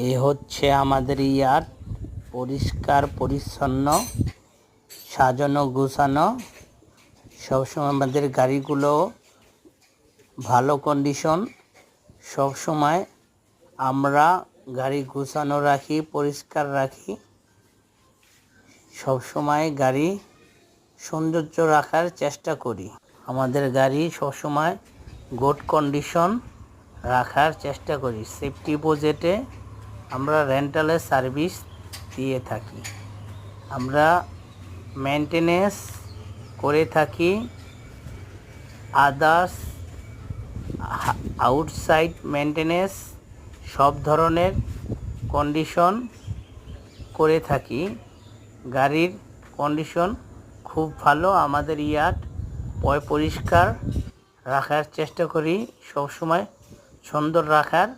এ হচ্ছে আমাদের ইয়ার্ড, পরিষ্কার পরিচ্ছন্ন, সাজানো গোছানো। সবসময় আমাদের গাড়িগুলো ভালো কন্ডিশন। সবসময় আমরা গাড়ি গোছানো রাখি, পরিষ্কার রাখি। সবসময় গাড়ি সৌন্দর্য রাখার চেষ্টা করি। আমাদের গাড়ি সবসময় গুড কন্ডিশন রাখার চেষ্টা করি। সেফটি বাজেটে আমরা রেন্টালের সার্ভিস দিয়ে থাকি। আমরা মেনটেনেন্স করে থাকি, আদার্স আউটসাইড মেনটেনেন্স সব ধরনের কন্ডিশন করে থাকি। গাড়ির কন্ডিশন খুব ভালো। আমাদের ইয়ার্ড পরিষ্কার রাখার চেষ্টা করি, সবসময় সুন্দর রাখার